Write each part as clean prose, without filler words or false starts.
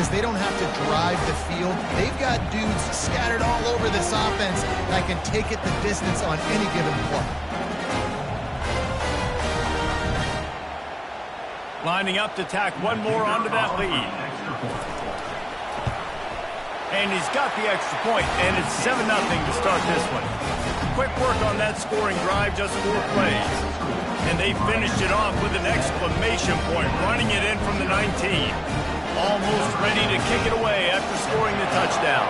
because they don't have to drive the field. They've got dudes scattered all over this offense that can take it the distance on any given play. Lining up to tack one more onto that lead. And he's got the extra point, and it's 7-0 to start this one. Quick work on that scoring drive, just 4 plays. And they finished it off with an exclamation point, running it in from the 19. Almost ready to kick it away after scoring the touchdown.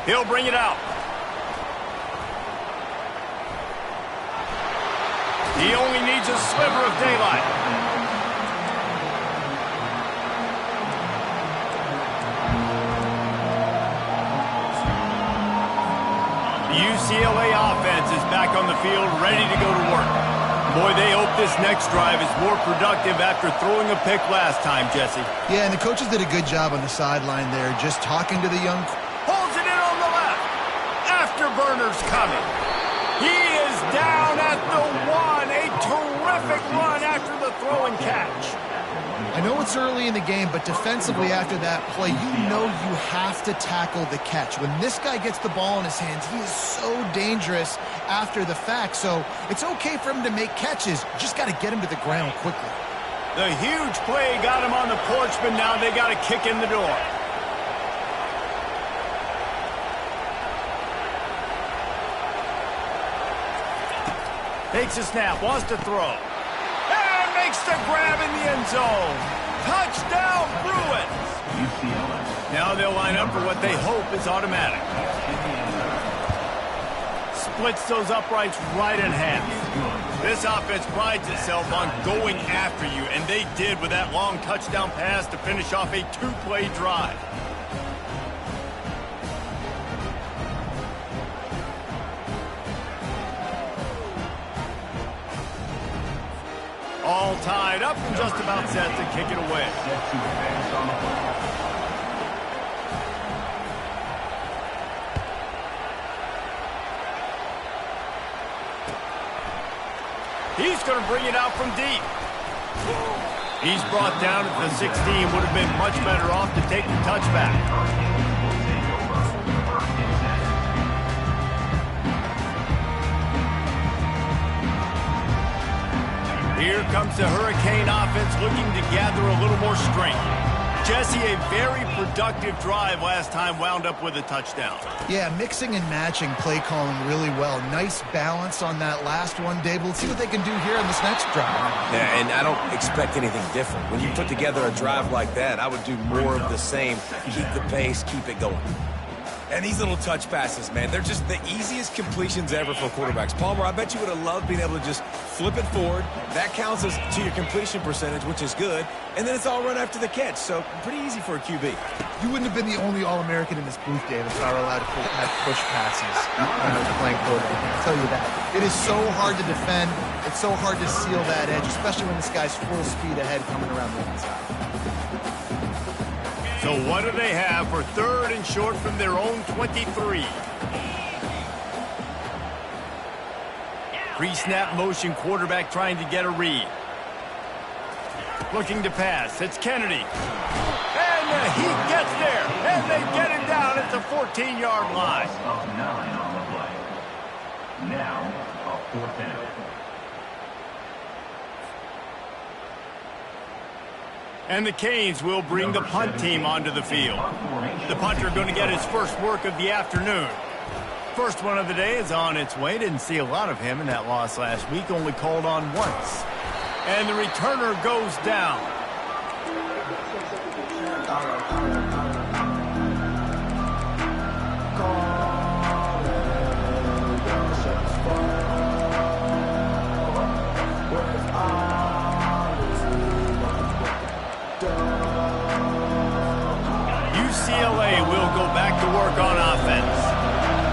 He'll bring it out. He only needs a sliver of daylight. The UCLA offense is back on the field, ready to go to work. Boy, they hope this next drive is more productive after throwing a pick last time, Jesse. Yeah, and the coaches did a good job on the sideline there, just talking to the young... Holds it in on the left. Afterburner's coming. He is down at the 1. A terrific run after the throw and catch. I know it's early in the game, but defensively after that play, you know you have to tackle the catch. When this guy gets the ball in his hands, he is so dangerous after the fact. So it's okay for him to make catches. You just got to get him to the ground quickly. The huge play got him on the porch, but now they got to kick in the door. Takes a snap, wants to throw. And makes the grab in the end zone. Touchdown, Bruins! Now they'll line up for what they hope is automatic. Splits those uprights right in half. This offense prides itself on going after you, and they did with that long touchdown pass to finish off a 2-play drive. All tied up and just about set to kick it away. He's going to bring it out from deep. He's brought down at the 16. Would have been much better off to take the touchback. Here comes the Hurricane offense looking to gather a little more strength. Jesse, a very productive drive last time wound up with a touchdown. Yeah, mixing and matching play calling really well. Nice balance on that last one, Dave. Let's see what they can do here on this next drive. Yeah, and I don't expect anything different. When you put together a drive like that, I would do more of the same. Keep the pace, keep it going. And these little touch passes, man, they're just the easiest completions ever for quarterbacks. Palmer, I bet you would have loved being able to just flip it forward. That counts as to your completion percentage, which is good. And then it's all run after the catch, so pretty easy for a QB. You wouldn't have been the only All-American in this booth, Dave, if I were allowed to have push passes when I was playing quarterback. I'll tell you that. It is so hard to defend. It's so hard to seal that edge, especially when this guy's full speed ahead coming around the inside. So what do they have for 3rd and short from their own 23? Pre-snap motion quarterback trying to get a read. Looking to pass. It's Kennedy. And he gets there. And they get him down at the 14-yard line. Now, a 4th down. And the Canes will bring the punt team onto the field. The punter going to get his first work of the afternoon. First one of the day is on its way. Didn't see a lot of him in that loss last week. Only called on once. And the returner goes down. UCLA will go back to work on offense.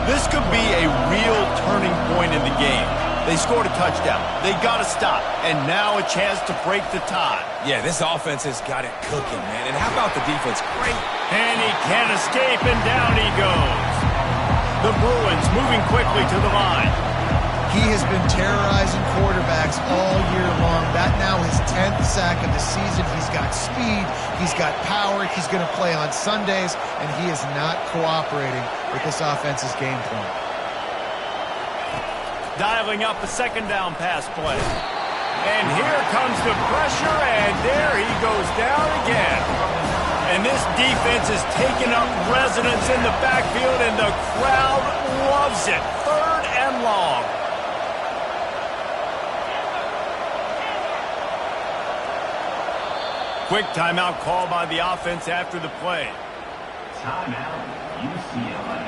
This could be a real turning point in the game. They scored a touchdown. They got to stop. And now a chance to break the tie. Yeah, this offense has got it cooking, man. And how about the defense? Great. And he can't escape, and down he goes. The Bruins moving quickly to the line. He has been terrorizing quarterbacks all year long. That sack of the season. He's got speed, he's got power, he's going to play on Sundays, and he is not cooperating with this offense's game plan. Dialing up a second down pass play. And here comes the pressure, and there he goes down again. And this defense is taking up residence in the backfield, and the crowd loves it. 3rd and long. Quick timeout call by the offense after the play. Timeout, UCLA.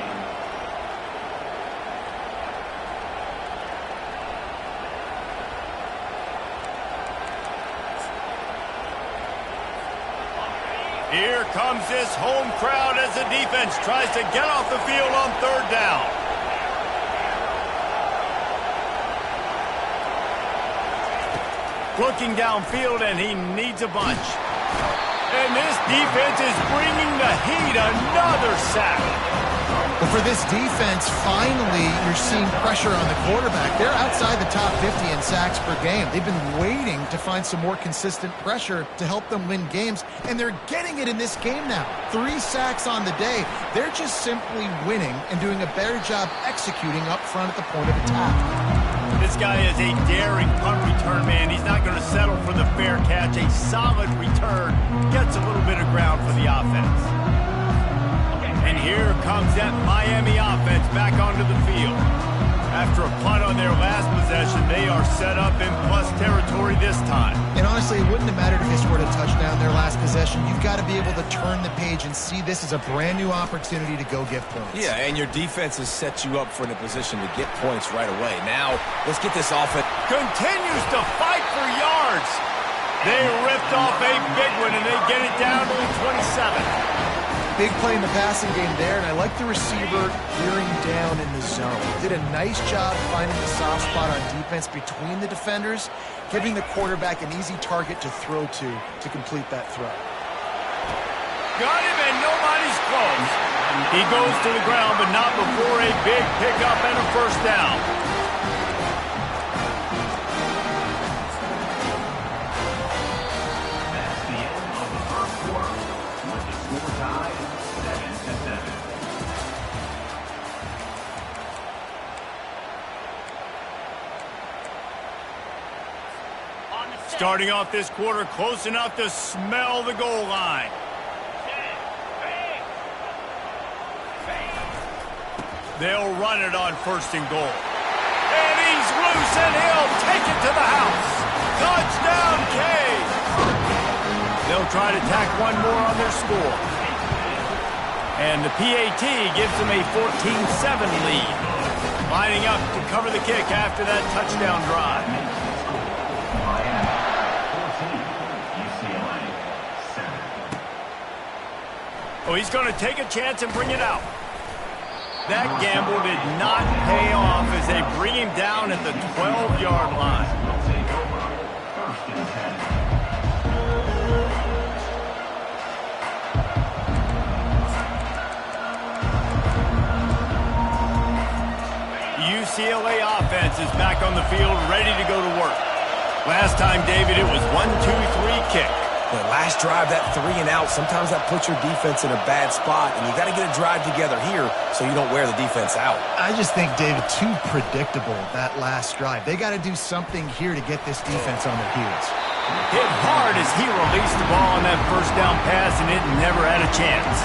Here comes this home crowd as the defense tries to get off the field on 3rd down. Looking downfield, and he needs a bunch. And this defense is bringing the heat. Another sack. Well, for this defense, finally, you're seeing pressure on the quarterback. They're outside the top 50 in sacks per game. They've been waiting to find some more consistent pressure to help them win games, and they're getting it in this game now. 3 sacks on the day. They're just simply winning and doing a better job executing up front at the point of attack. This guy is a daring punt return man. He's not going to settle for the fair catch. A solid return gets a little bit of ground for the offense. And here comes that Miami offense back onto the field. After a punt on their last possession, they are set up in plus territory this time. And honestly, it wouldn't have mattered if they scored a touchdown their last possession. You've got to be able to turn the page and see this as a brand new opportunity to go get points. Yeah, and your defense has set you up for the position to get points right away. Now, let's get this offense. Continues to fight for yards. They ripped off a big one, and they get it down to the 27. Big play in the passing game there, and I like the receiver gearing down in the zone. Did a nice job finding the soft spot on defense between the defenders, giving the quarterback an easy target to throw to complete that throw. Got him, and nobody's close. He goes to the ground, but not before a big pickup and a 1st down. That's the end of the 1st quarter with the score tied 7-7. Starting off this quarter close enough to smell the goal line. They'll run it on 1st and goal. And he's loose, and he'll take it to the house. Touchdown, Ncaa. They'll try to tack one more on their score. And the PAT gives them a 14-7 lead. Lining up to cover the kick after that touchdown drive. Miami 14, UCLA 7. Oh, he's going to take a chance and bring it out. That gamble did not pay off as they bring him down at the 12-yard line. Will take over 1st and 10. UCLA offense is back on the field, ready to go to work. Last time, David, it was 1-2-3 kick. The last drive, that 3 and out, sometimes that puts your defense in a bad spot, and you got to get a drive together here so you don't wear the defense out. I just think, David, too predictable, that last drive. They got to do something here to get this defense on their heels. Hit hard as he released the ball on that 1st down pass, and it never had a chance.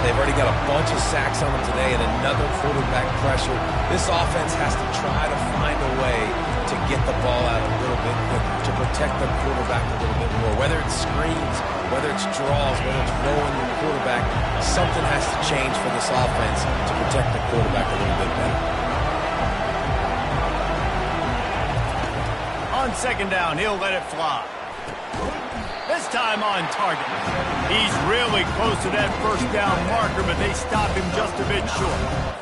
They've already got a bunch of sacks on them today and another quarterback pressure. This offense has to try to find a way to get the ball out a little bit quicker, to protect the quarterback a little bit more. Whether it's screens, whether it's draws, whether it's rolling the quarterback, something has to change for this offense to protect the quarterback a little bit better. On 2nd down, he'll let it fly. This time on target. He's really close to that 1st down marker, but they stop him just a bit short.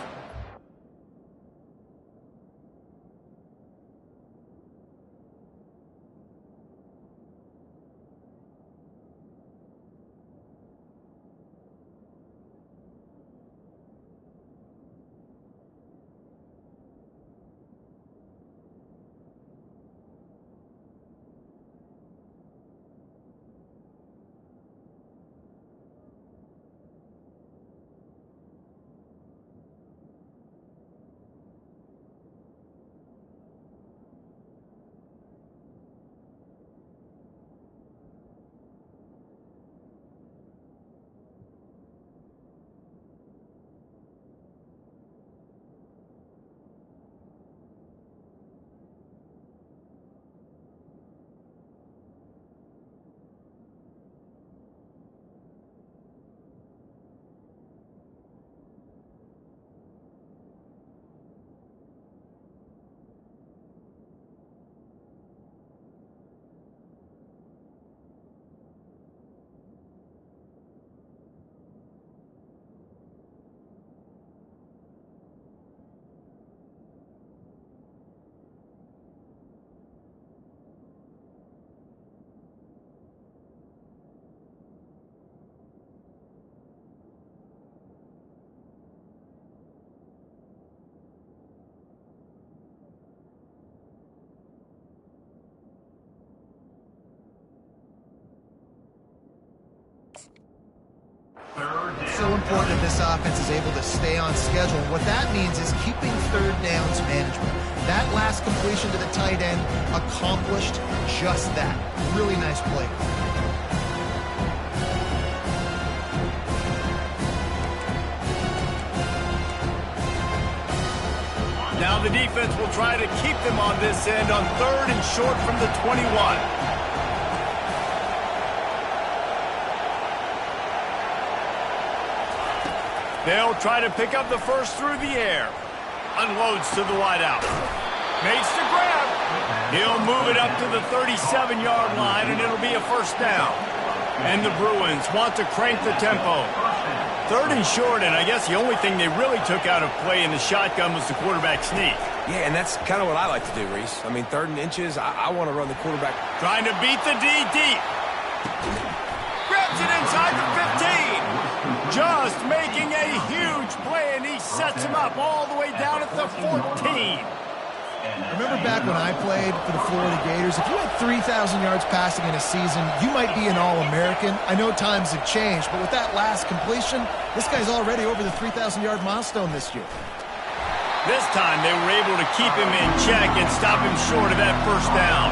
important that this offense is able to stay on schedule. And what that means is keeping third downs manageable. That last completion to the tight end accomplished just that. Really nice play. Now the defense will try to keep them on this end on 3rd and short from the 21. They'll try to pick up the first through the air. Unloads to the wideout. Makes the grab. He'll move it up to the 37-yard line, and it'll be a first down. And the Bruins want to crank the tempo. 3rd and short, and I guess the only thing they really took out of play in the shotgun was the quarterback sneak. Yeah, and that's kind of what I like to do, Reese. I mean, 3rd and inches, I want to run the quarterback. Trying to beat the D deep. Grabs it inside the 15. Just making a huge play, and he sets him up all the way down at the 14. Remember back when I played for the Florida Gators, if you had 3,000 yards passing in a season, you might be an All-American. I know times have changed, but with that last completion, this guy's already over the 3,000-yard milestone this year. This time they were able to keep him in check and stop him short of that first down.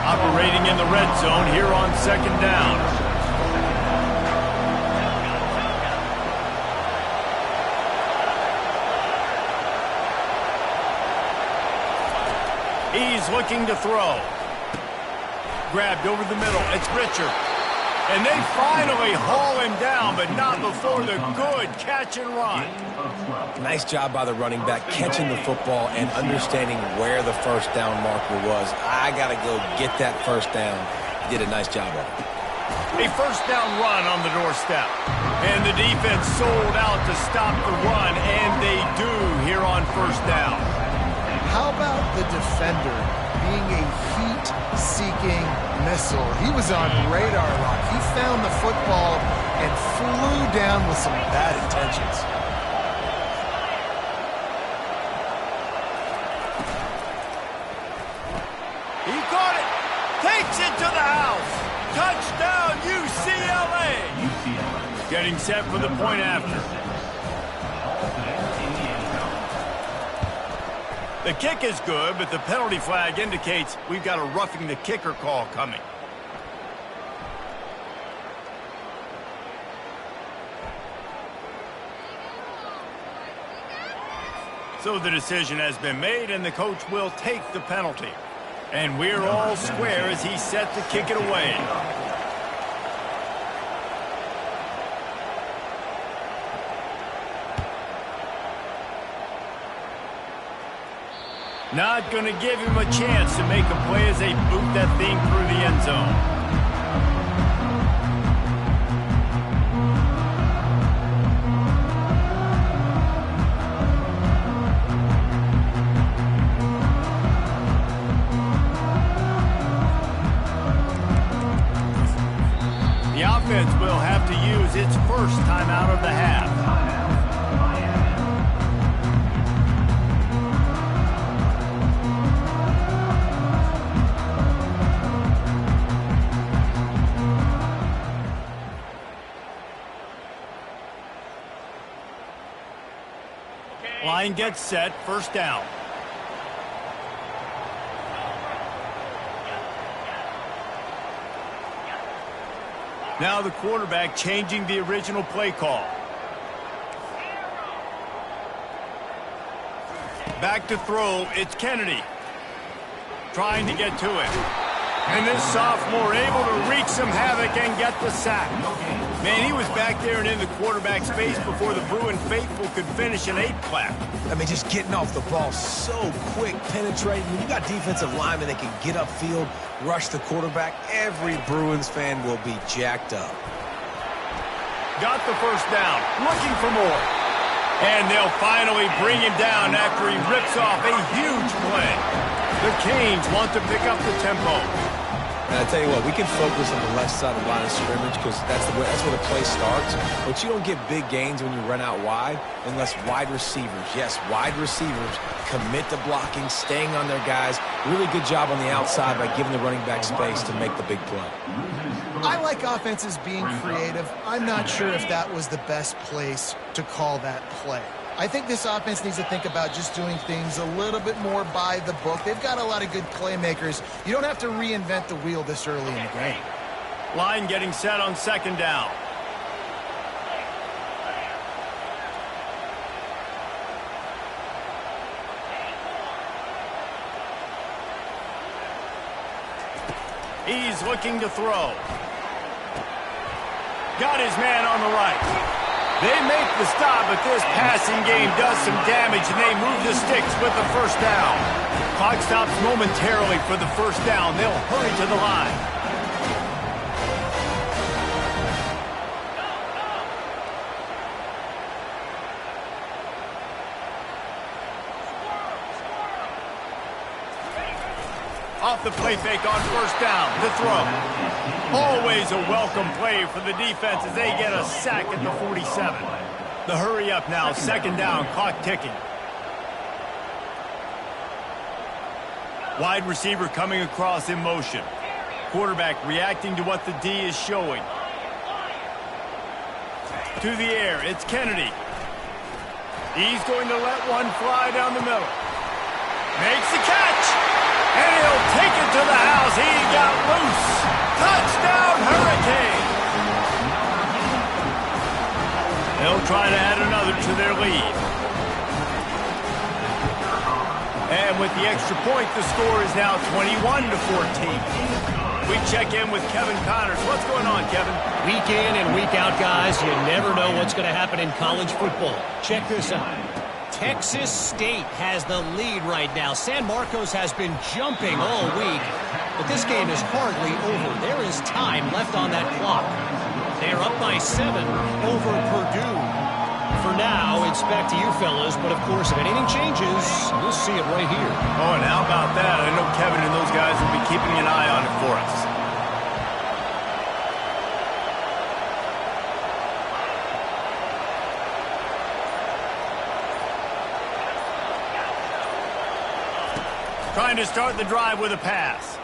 Operating in the red zone here on 2nd down. He's looking to throw. Grabbed over the middle. It's Richard. And they finally haul him down, but not before the good catch and run. Nice job by the running back, catching the football and understanding where the first down marker was. I got to go get that first down. He did a nice job of it. A first down run on the doorstep. And the defense sold out to stop the run, and they do here on first down. How about the defender being a heat-seeking missile? He was on radar lock. He found the football and flew down with some bad intentions. He caught it. Takes it to the house. Touchdown, UCLA. Getting set for the point after. The kick is good, but the penalty flag indicates we've got a roughing the kicker call coming. So the decision has been made, and the coach will take the penalty. And we're all square as he's set to kick it away. Not going to give him a chance to make a play as they boot that thing through the end zone. The offense will have to use its first timeout of the half. Line gets set, first down. Now the quarterback changing the original play call. Back to throw, it's Kennedy. Trying to get to it. And this sophomore able to wreak some havoc and get the sack. Man, he was back there and in the quarterback's face before the Bruin faithful could finish an 8-clap. I mean, just getting off the ball so quick, penetrating. When you got defensive linemen that can get upfield, rush the quarterback, every Bruins fan will be jacked up. Got the first down, looking for more. And they'll finally bring him down after he rips off a huge play. The Canes want to pick up the tempo. And I tell you what, we can focus on the left side of the line of scrimmage because that's where the play starts. But you don't get big gains when you run out wide unless wide receivers, yes, wide receivers commit to blocking, staying on their guys. Really good job on the outside by giving the running back space to make the big play. I like offenses being creative. I'm not sure if that was the best place to call that play. I think this offense needs to think about just doing things a little bit more by the book. They've got a lot of good playmakers. You don't have to reinvent the wheel this early in the game. Line getting set on second down. He's looking to throw. Got his man on the right. They make the stop, but this passing game does some damage, and they move the sticks with the first down. Clock stops momentarily for the first down. They'll hurry to the line. Off the play fake on first down. The throw. Always a welcome play for the defense as they get a sack at the 47. The hurry up now. Second down. Clock ticking. Wide receiver coming across in motion. Quarterback reacting to what the D is showing. To the air. It's Kennedy. He's going to let one fly down the middle. Makes the catch. And he'll take it to the house. He got loose. Touchdown, Hurricane. They'll try to add another to their lead. And with the extra point, the score is now 21-14. We check in with Kevin Connors. What's going on, Kevin? Week in and week out, guys. You never know what's going to happen in college football. Check this out. Texas State has the lead right now. San Marcos has been jumping all week, but this game is hardly over. There is time left on that clock. They're up by 7 over Purdue. For now, it's back to you fellas, but of course, if anything changes, we'll see it right here. Oh, and how about that? I know Kevin and those guys will be keeping an eye on it for us. Trying to start the drive with a pass.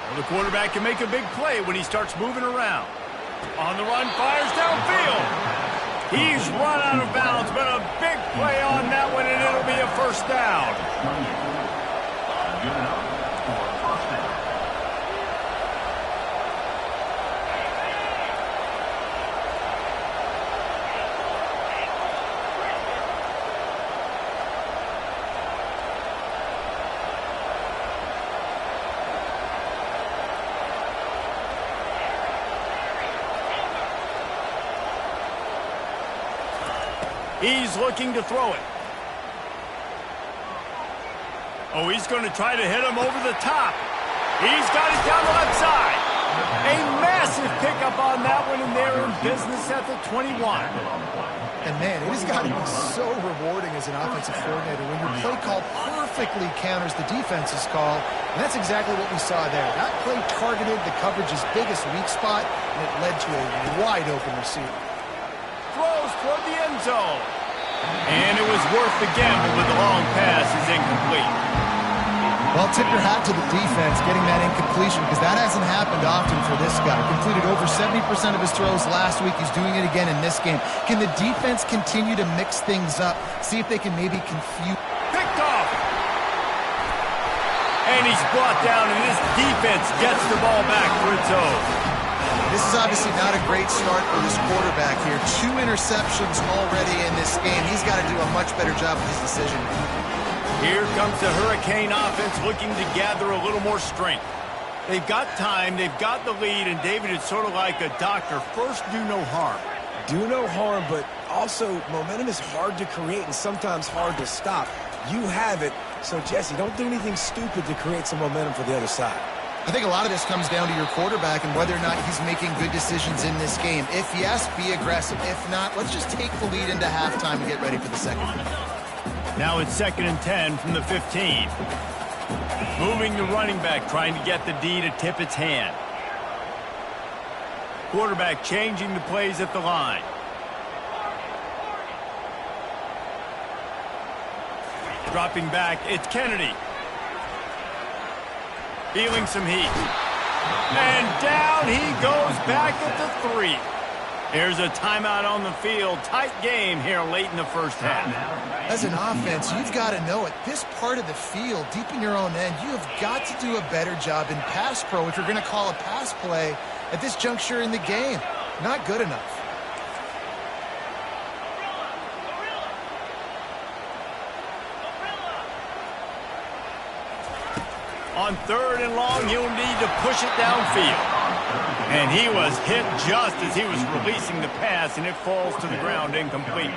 Well, the quarterback can make a big play when he starts moving around. On the run, fires downfield. He's run out of bounds, but a big play on that one, and it'll be a first down. Good enough for a first down. He's looking to throw it. Oh, he's going to try to hit him over the top. He's got it down the left side. A massive pickup on that one, and they're in business at the 21. And man, it has got to be so rewarding as an offensive coordinator when your play call perfectly counters the defense's call. And that's exactly what we saw there. That play targeted the coverage's biggest weak spot, and it led to a wide open receiver. Throws toward the end zone. And it was worth the gamble, but the long pass is incomplete. Well, tip your hat to the defense getting that incompletion because that hasn't happened often for this guy. Completed over 70% of his throws last week. He's doing it again in this game. Can the defense continue to mix things up? See if they can maybe confuse. Picked off. And he's brought down, and this defense gets the ball back for its own. This is obviously not a great start for this quarterback here. 2 interceptions already in this game. He's got to do a much better job with his decision. Here comes the Hurricane offense looking to gather a little more strength. They've got time, they've got the lead, and David, it's sort of like a doctor. First, do no harm. Do no harm, but also momentum is hard to create and sometimes hard to stop. You have it, so Jesse, don't do anything stupid to create some momentum for the other side. I think a lot of this comes down to your quarterback and whether or not he's making good decisions in this game. If yes, be aggressive. If not, let's just take the lead into halftime and get ready for the second. Now it's 2nd and 10 from the 15. Moving the running back, trying to get the D to tip its hand. Quarterback changing the plays at the line. Dropping back, it's Kennedy. Feeling some heat. And down he goes back at the 3. Here's a timeout on the field. Tight game here late in the first half. As an offense, you've got to know at this part of the field, deep in your own end, you have got to do a better job in pass pro if you're going to call a pass play at this juncture in the game. Not good enough. On 3rd and long, he'll need to push it downfield. And he was hit just as he was releasing the pass, and it falls to the ground incomplete.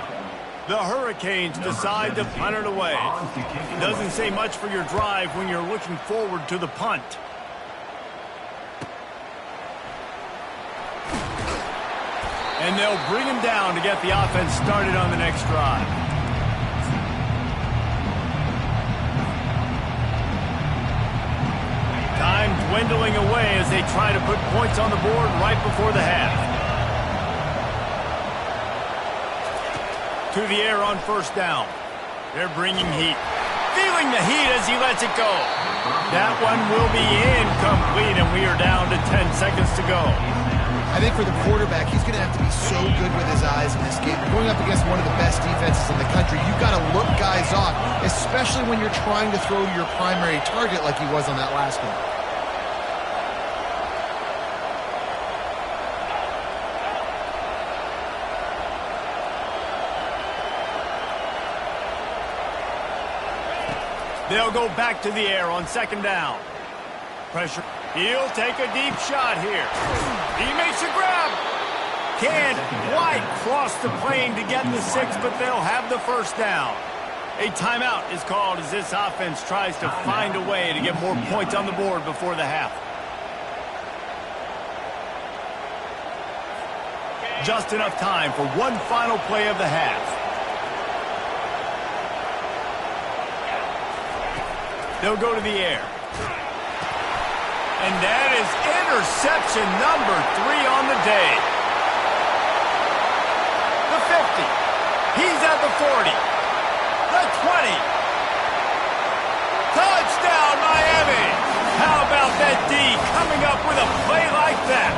The Hurricanes decide to punt it away. It doesn't say much for your drive when you're looking forward to the punt. And they'll bring him down to get the offense started on the next drive. Time dwindling away as they try to put points on the board right before the half. To the air on 1st down. They're bringing heat. Feeling the heat as he lets it go. That one will be incomplete, and we are down to 10 seconds to go. I think for the quarterback, he's going to have to be so good with his eyes in this game. You're going up against one of the best defenses in the country. You've got to look guys off, especially when you're trying to throw to your primary target like he was on that last one. They'll go back to the air on 2nd down. Pressure. He'll take a deep shot here. He makes a grab. Can't quite cross the plane to get the 6, but they'll have the 1st down. A timeout is called as this offense tries to find a way to get more points on the board before the half. Just enough time for one final play of the half. They'll go to the air. And that is interception number 3 on the day. The 50. He's at the 40. The 20. Touchdown, Miami. How about that D coming up with a play like that?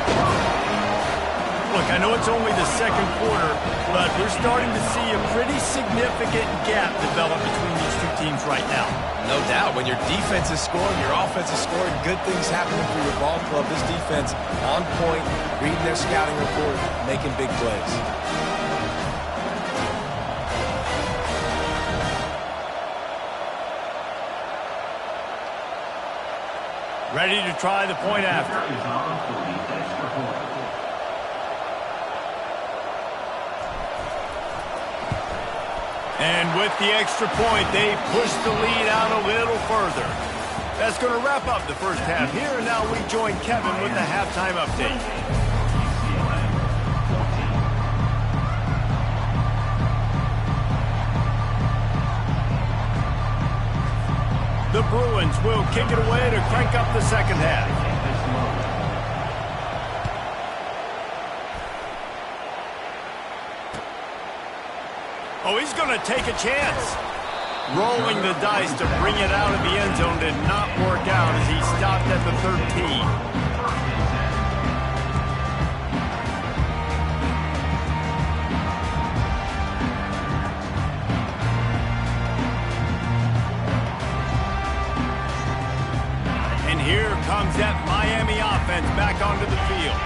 Look, I know it's only the 2nd quarter, but we're starting to see a pretty significant gap develop between these two teams right now. No doubt. When your defense is scoring, your offense is scoring, good things happening for your ball club. This defense on point, reading their scouting report, making big plays. Ready to try the point after. And with the extra point, they push the lead out a little further. That's going to wrap up the first half here, and now we join Kevin with the halftime update. The Bruins will kick it away to crank up the second half. Oh, he's going to take a chance. Rolling the dice to bring it out of the end zone did not work out as he stopped at the 13. And here comes that Miami offense back onto the field.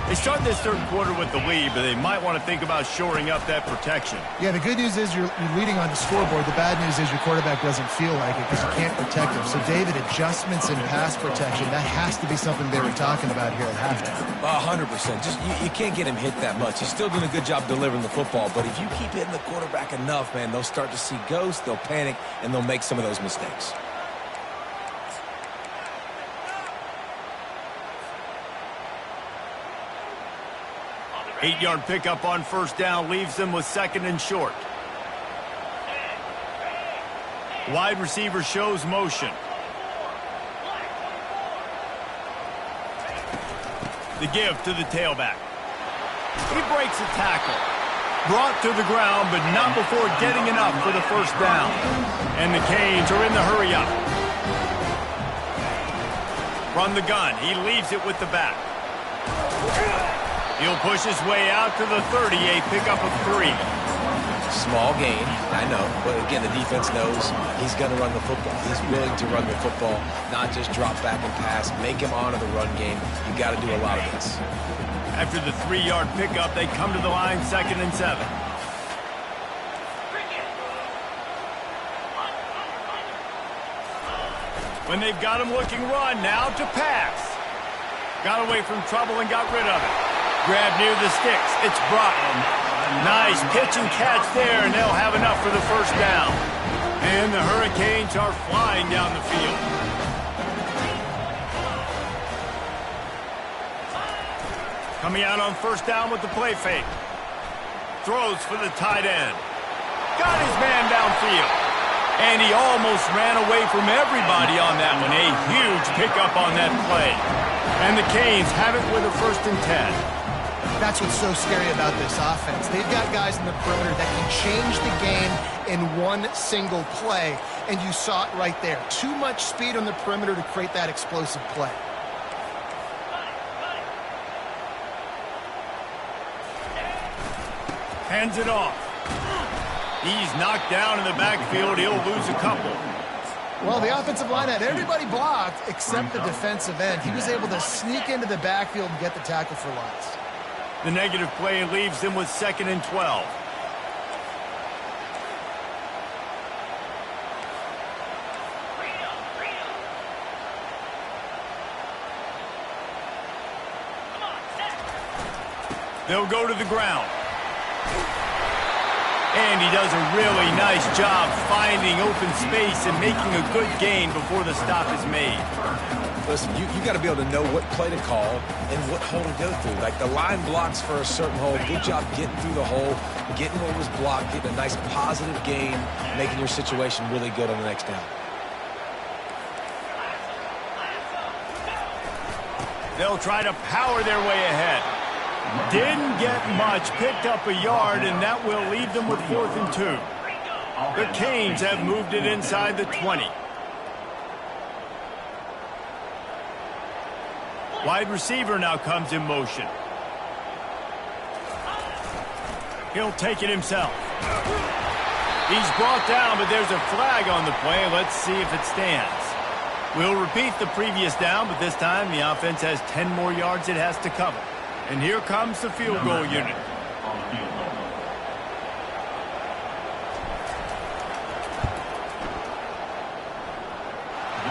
They start this 3rd quarter with the lead, but they might want to think about shoring up that protection. Yeah, the good news is you're leading on the scoreboard. The bad news is your quarterback doesn't feel like it because you can't protect him. So, David, adjustments in pass protection, that has to be something they were talking about here at halftime. 100%. Just you can't get him hit that much. He's still doing a good job delivering the football, but if you keep hitting the quarterback enough, man, they'll start to see ghosts, they'll panic, and they'll make some of those mistakes. Eight-yard pickup on 1st down leaves them with 2nd and short. Wide receiver shows motion. The give to the tailback. He breaks a tackle. Brought to the ground, but not before getting enough for the first down. And the Canes are in the hurry-up. From the gun, he leaves it with the back. He'll push his way out to the 30, a pickup of 3. Small gain, I know, but again, the defense knows he's going to run the football. He's willing to run the football, not just drop back and pass, make him honor the run game. You got to do a lot of this. After the 3-yard pickup, they come to the line, 2nd and 7. When they've got him looking run, now to pass. Got away from trouble and got rid of it. Grab near the sticks. It's Broughton. Nice pitch and catch there, and they'll have enough for the first down. And the Hurricanes are flying down the field. Coming out on first down with the play fake. Throws for the tight end. Got his man downfield. And he almost ran away from everybody on that one. A huge pickup on that play. And the Canes have it with a 1st and 10. That's what's so scary about this offense. They've got guys in the perimeter that can change the game in one single play, and you saw it right there. Too much speed on the perimeter to create that explosive play. Hands it off. He's knocked down in the backfield. He'll lose a couple. Well, the offensive line had everybody blocked except the defensive end. He was able to sneak into the backfield and get the tackle for loss. The negative play leaves them with 2nd and 12. They'll go to the ground. And he does a really nice job finding open space and making a good gain before the stop is made. Listen, you got to be able to know what play to call and what hole to go through. Like the line blocks for a certain hole. Good job getting through the hole, getting what was blocked, getting a nice positive gain, making your situation really good on the next down. They'll try to power their way ahead. Didn't get much, picked up a yard, and that will leave them with 4th and 2. The Canes have moved it inside the 20. Wide receiver now comes in motion. He'll take it himself. He's brought down, but there's a flag on the play. Let's see if it stands. We'll repeat the previous down, but this time the offense has 10 more yards it has to cover. And here comes the field goal unit.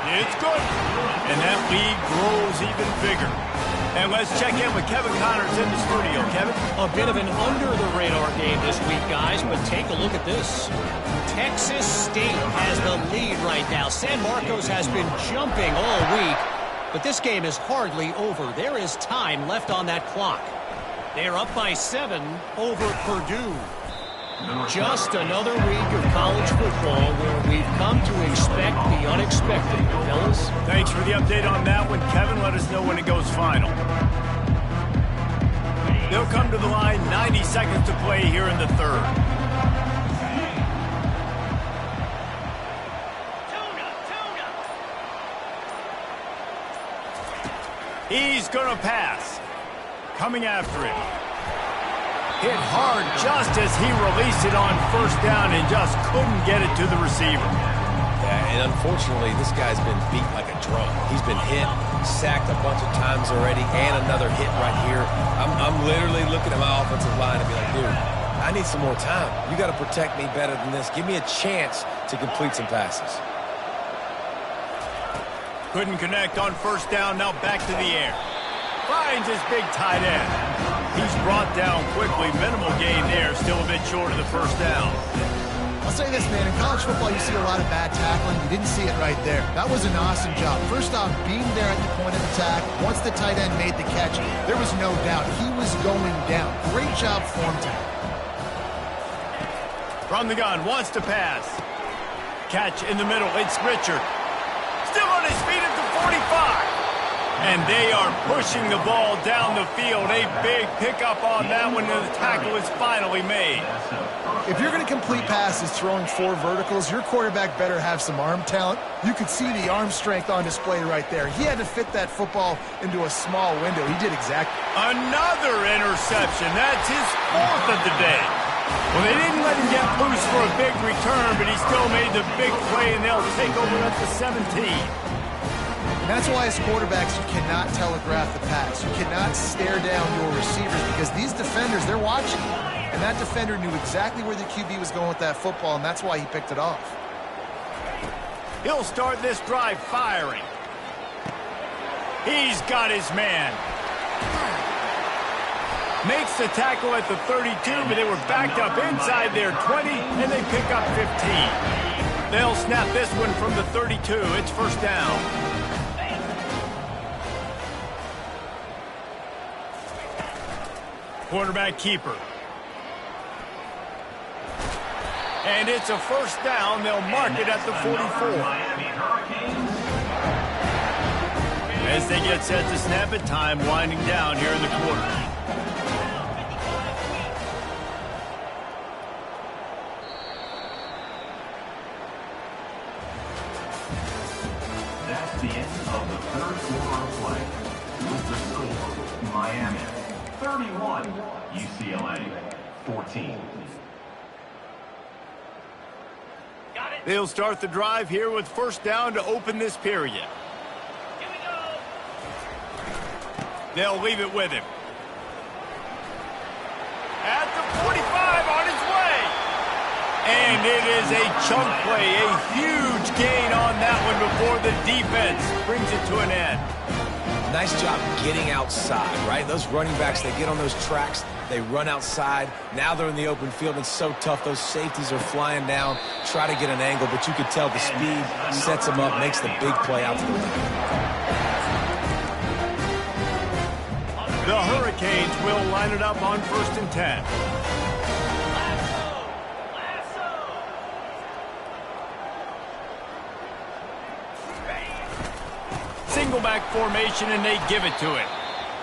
It's good. And that lead grows even bigger. And let's check in with Kevin Connors in the studio. Kevin? A bit of an under-the-radar game this week, guys, but take a look at this. Texas State has the lead right now. San Marcos has been jumping all week, but this game is hardly over. There is time left on that clock. They're up by 7 over Purdue. Just another week of college football where we've come to expect the unexpected, fellas. Thanks for the update on that one, Kevin. Let us know when it goes final. They'll come to the line, 90 seconds to play here in the 3rd. He's going to pass. Coming after it. Hit hard just as he released it on first down and just couldn't get it to the receiver. Yeah, and unfortunately, this guy's been beat like a drum. He's been hit, sacked a bunch of times already, and another hit right here. I'm literally looking at my offensive line and be like, dude, I need some more time. You got to protect me better than this. Give me a chance to complete some passes. Couldn't connect on first down, now back to the air. Finds his big tight end. He's brought down quickly. Minimal gain there, still a bit short of the first down. I'll say this, man. In college football, you see a lot of bad tackling. You didn't see it right there. That was an awesome job. First off, being there at the point of attack. Once the tight end made the catch, there was no doubt he was going down. Great job form time. From the gun, wants to pass. Catch in the middle. It's Richard. Still on his feet at the 45. And they are pushing the ball down the field. A big pickup on that one, and the tackle is finally made. If you're going to complete passes throwing 4 verticals, your quarterback better have some arm talent. You could see the arm strength on display right there. He had to fit that football into a small window. He did exactly. Another interception. That's his 4th of the day. Well, they didn't let him get loose for a big return, but he still made the big play, and they'll take over at the 17. That's why as quarterbacks you cannot telegraph the pass. You cannot stare down your receivers because these defenders, they're watching. And that defender knew exactly where the QB was going with that football, and that's why he picked it off. He'll start this drive firing. He's got his man. Makes the tackle at the 32, but they were backed up inside their 20, and they pick up 15. They'll snap this one from the 32. It's first down. Quarterback keeper. And it's a first down. They'll mark it at the 44. As they get set to snap it, time winding down here in the quarter. That's the end of the third quarter of play. With the score, Miami 31, UCLA 14. They'll start the drive here with first down to open this period. Here we go. They'll leave it with him. At the 45 on his way. And it is a chunk play, a huge gain on that one before the defense brings it to an end. Nice job getting outside, right? Those running backs, they get on those tracks, they run outside. Now they're in the open field. It's so tough. Those safeties are flying down, try to get an angle, but you can tell the speed sets them up, makes the big play out to the left. The Hurricanes will line it up on 1st and 10. Single back formation, and they give it to him.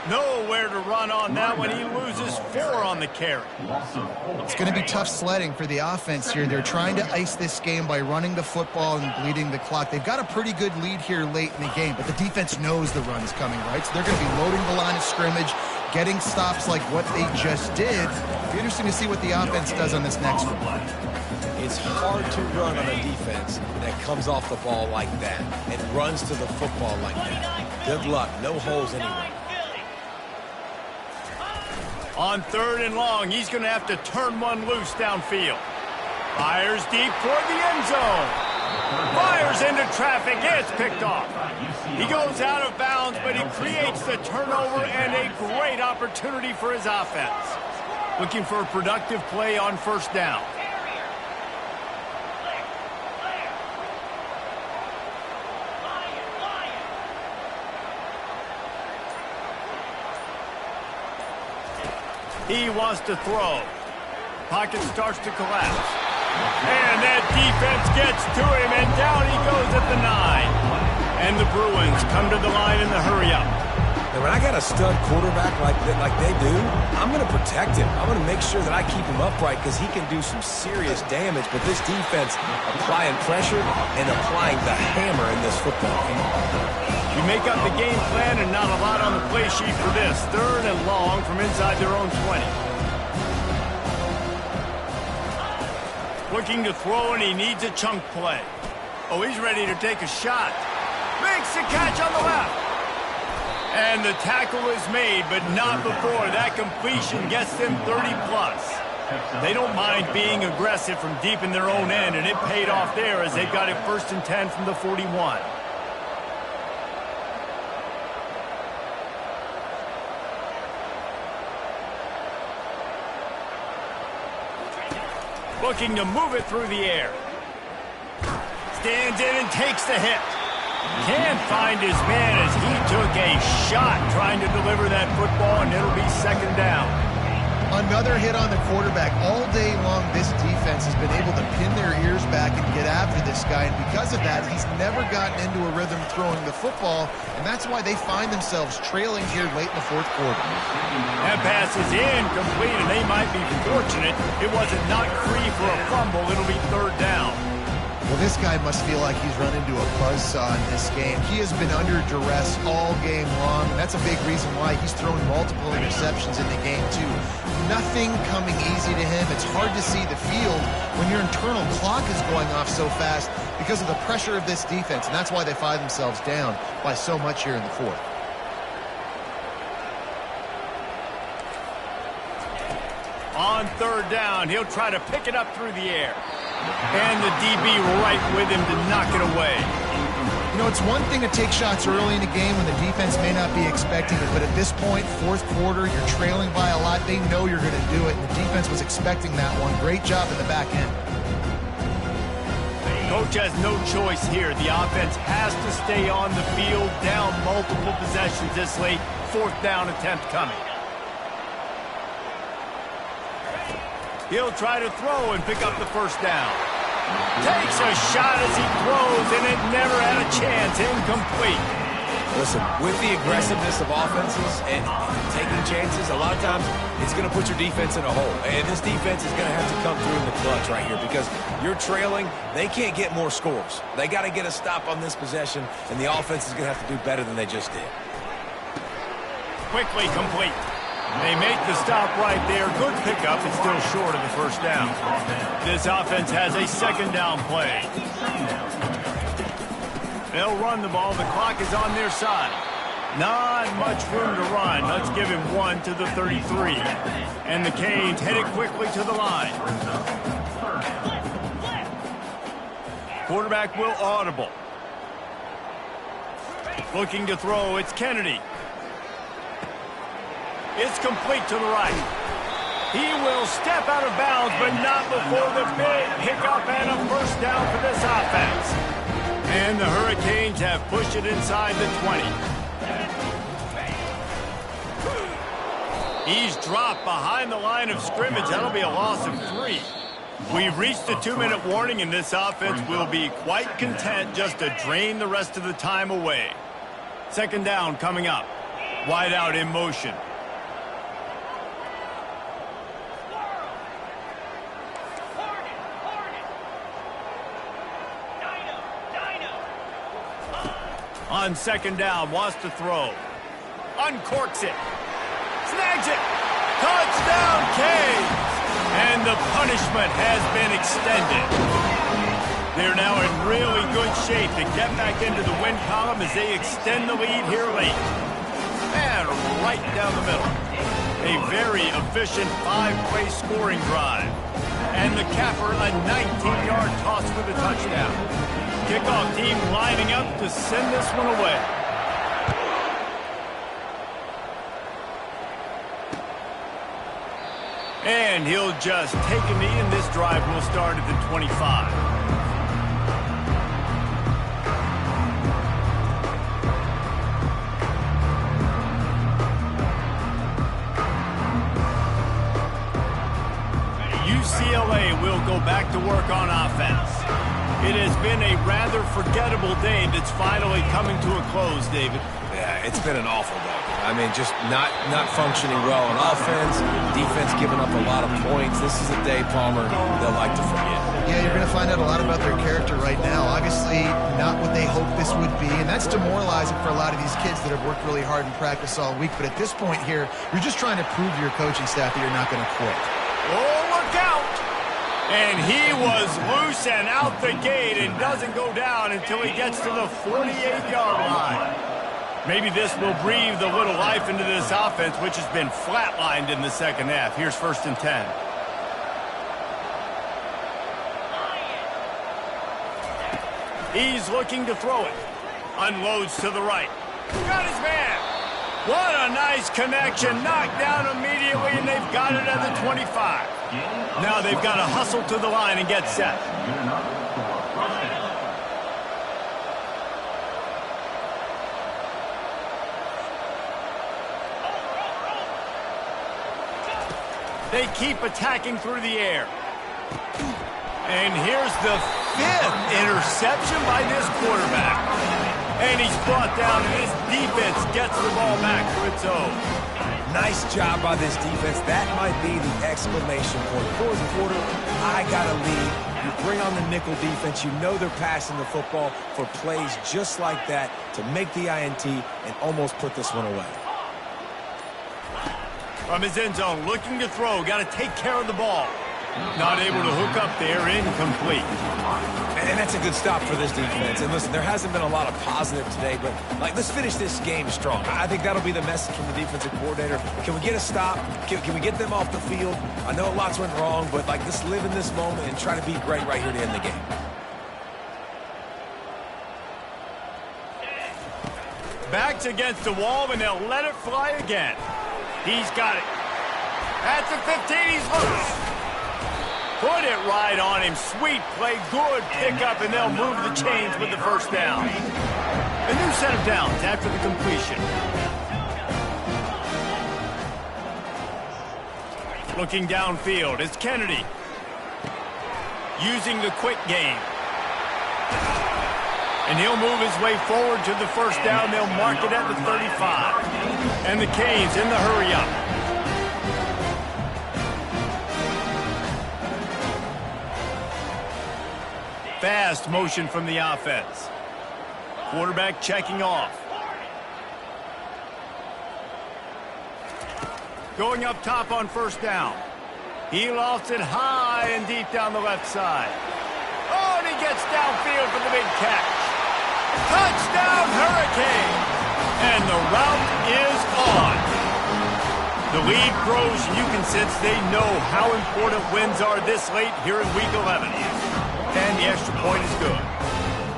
Nowhere to run on that one. He loses 4 on the carry. It's going to be tough sledding for the offense here. They're trying to ice this game by running the football and bleeding the clock. They've got a pretty good lead here late in the game, but the defense knows the run is coming, right? So they're going to be loading the line of scrimmage, getting stops like what they just did. It'll be interesting to see what the offense does on this next one. It's hard to run on a defense that comes off the ball like that and runs to the football like that. Good luck. No holes anywhere. On 3rd and long, he's going to have to turn one loose downfield. Fires deep toward the end zone. Fires into traffic. It's picked off. He goes out of bounds, but he creates the turnover and a great opportunity for his offense. Looking for a productive play on 1st down. He wants to throw. Pocket starts to collapse. And that defense gets to him, and down he goes at the 9. And the Bruins come to the line in the hurry-up. And when I got a stud quarterback like they do, I'm going to protect him. I'm going to make sure that I keep him upright because he can do some serious damage. But this defense applying pressure and applying the hammer in this football game. You make up the game plan and not a lot on the play sheet for this. 3rd and long from inside their own 20. Looking to throw, and he needs a chunk play. Oh, he's ready to take a shot. Makes the catch on the left. And the tackle is made, but not before that completion gets them 30+. They don't mind being aggressive from deep in their own end, and it paid off there as they've got it 1st and 10 from the 41. Looking to move it through the air. Stands in and takes the hit. Can't find his man as he took a shot trying to deliver that football, and it'll be 2nd down. Another hit on the quarterback. All day long, this defense has been able to pin their ears back and get after this guy, and because of that, he's never gotten into a rhythm throwing the football, and that's why they find themselves trailing here late in the fourth quarter. That pass is incomplete, and they might be fortunate it wasn't knocked free for a fumble. It'll be third down. Well, this guy must feel like he's run into a buzzsaw in this game. He has been under duress all game long, and that's a big reason why he's thrown multiple interceptions in the game, too. Nothing coming easy to him. It's hard to see the field when your internal clock is going off so fast because of the pressure of this defense, and that's why they find themselves down by so much here in the fourth. On third down, he'll try to pick it up through the air. And the DB right with him to knock it away. You know, it's one thing to take shots early in the game when the defense may not be expecting it, but at this point, fourth quarter, you're trailing by a lot. They know you're going to do it, and the defense was expecting that one. Great job in the back end. Coach has no choice here. The offense has to stay on the field, down multiple possessions this late. Fourth down attempt coming. He'll try to throw and pick up the first down. Takes a shot as he throws, and it never had a chance. Incomplete. Listen, with the aggressiveness of offenses and taking chances, a lot of times it's going to put your defense in a hole. And this defense is going to have to come through in the clutch right here because you're trailing. They can't get more scores. They got to get a stop on this possession, and the offense is going to have to do better than they just did. Quickly complete. They make the stop right there. Good pickup. It's still short of the first down. This offense has a second down play. They'll run the ball. The clock is on their side. Not much room to run. Let's give him one to the 33. And the Canes headed quickly to the line. Quarterback will audible. Looking to throw. It's Kennedy. It's complete to the right. He will step out of bounds, but not before the big hiccup and a first down for this offense. And the Hurricanes have pushed it inside the 20. He's dropped behind the line of scrimmage. That'll be a loss of 3. We've reached the 2-minute warning, and this offense will be quite content just to drain the rest of the time away. Second down coming up. Wide out in motion. On second down, wants to throw. Uncorks it. Snags it. Touchdown, Canes. And the punishment has been extended. They're now in really good shape to get back into the win column as they extend the lead here late. And right down the middle. A very efficient 5-play scoring drive. And the capper, a 19-yard toss for the touchdown. Kickoff team lining up to send this one away. And he'll just take a knee, and this drive will start at the 25. UCLA will go back to work on offense. It has been a rather forgettable day that's finally coming to a close, David. Yeah, it's been an awful day. I mean, just not functioning well on offense, defense giving up a lot of points. This is a day, Palmer, they'll like to forget. Yeah, you're going to find out a lot about their character right now. Obviously, not what they hoped this would be, and that's demoralizing for a lot of these kids that have worked really hard in practice all week. But at this point here, you're just trying to prove to your coaching staff that you're not going to quit. Oh, look out! And he was loose and out the gate and doesn't go down until he gets to the 48-yard line. Maybe this will breathe a little life into this offense, which has been flatlined in the second half. Here's 1st and 10. He's looking to throw it. Unloads to the right. Got his man. What a nice connection. Knocked down immediately, and they've got it at the 25. Now they've got to hustle to the line and get set. They keep attacking through the air. And here's the 5th interception by this quarterback. And he's brought down, and his defense gets the ball back to its own. Nice job by this defense. That might be the exclamation point. Fourth quarter, I got a lead. You bring on the nickel defense. You know they're passing the football for plays just like that to make the INT and almost put this one away. From his end zone, looking to throw. Got to take care of the ball. Not able to hook up there, incomplete. And that's a good stop for this defense. And listen, there hasn't been a lot of positive today, but let's finish this game strong. I think that'll be the message from the defensive coordinator. Can we get a stop? Can we get them off the field? I know lots went wrong, but let's live in this moment and try to be great right here to end the game. Backs against the wall, and they'll let it fly again. He's got it. At the 15, he's loose. Put it right on him. Sweet play, good pickup, and they'll move the chains with the first down. A new set of downs after the completion. Looking downfield, it's Kennedy. Using the quick game. And he'll move his way forward to the first down. They'll mark it at the 35. And the Canes in the hurry-up. Fast motion from the offense. Quarterback checking off. Going up top on first down. He lofts it high and deep down the left side. Oh, and he gets downfield for the big catch. Touchdown, Hurricane! And the route is on. The lead grows, and you can sense they know how important wins are this late here in Week 11. And the extra point is good.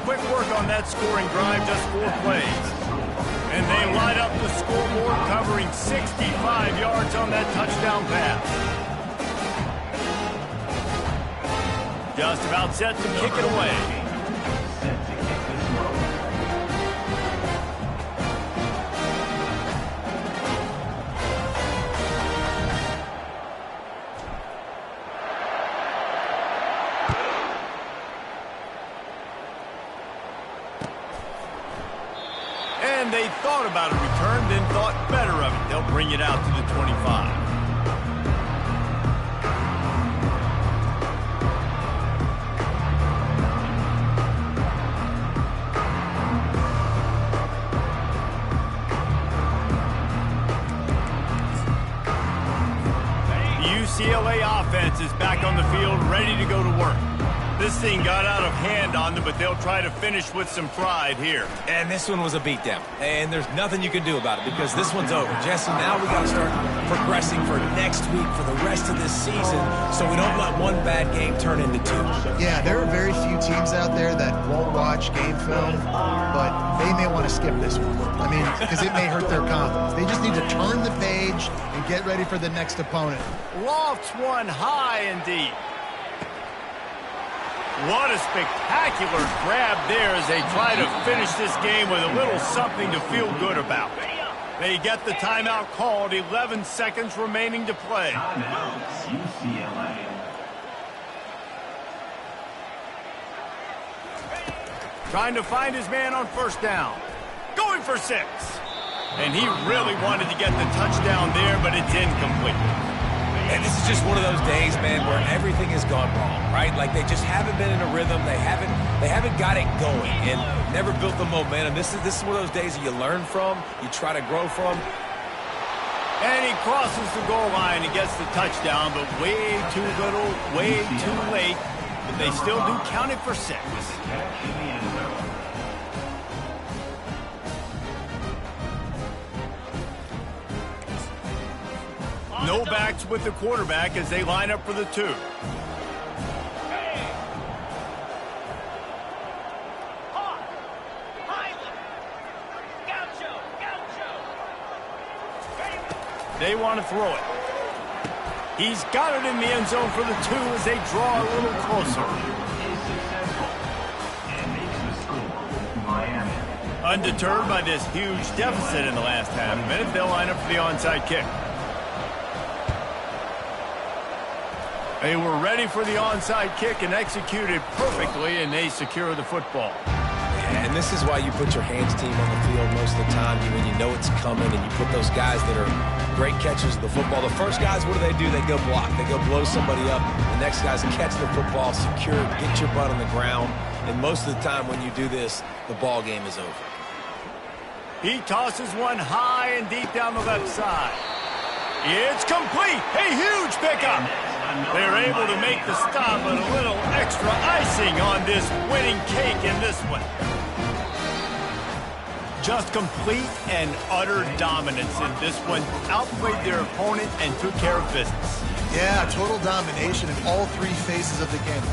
Quick work on that scoring drive, just 4 plays. And they light up the scoreboard, covering 65 yards on that touchdown pass. Just about set to kick it away. And they thought about a return, then thought better of it. They'll bring it out to the 25. The UCLA offense is back on the field, ready to go to work. This thing got out of hand on them, but they'll try to finish with some pride here. And this one was a beatdown. And there's nothing you can do about it because this one's over. Jesse, now we got to start progressing for next week, for the rest of this season, so we don't let one bad game turn into 2. Yeah, there are very few teams out there that won't watch game film, but they may want to skip this one. I mean, because it may hurt their confidence. They just need to turn the page and get ready for the next opponent. Lofts one high and deep. What a spectacular grab there as they try to finish this game with a little something to feel good about. They get the timeout called, 11 seconds remaining to play. Timeout, UCLA. Trying to find his man on first down. Going for 6. And he really wanted to get the touchdown there, but it's incomplete. And this is just one of those days, man, where everything has gone wrong, right? Like they just haven't been in a rhythm. They haven't got it going and never built the momentum. This is one of those days that you learn from, you try to grow from. And he crosses the goal line and gets the touchdown, but way too little, way too late. But they still do count it for 6. No backs with the quarterback as they line up for the 2. They want to throw it. He's got it in the end zone for the 2 as they draw a little closer. Undeterred by this huge deficit in the last half minute, they'll line up for the onside kick. They were ready for the onside kick and executed perfectly, and they secure the football. And this is why you put your hands team on the field most of the time when you know it's coming, and you put those guys that are great catchers of the football. The first guys, what do? They go block. They go blow somebody up. The next guys catch the football, secure it, get your butt on the ground. And most of the time when you do this, the ball game is over. He tosses one high and deep down the left side. It's complete. A huge pickup. They're able to make the stop, but a little extra icing on this winning cake in this one. Just complete and utter dominance in this one. Outplayed their opponent and took care of business. Yeah, total domination in all three phases of the game.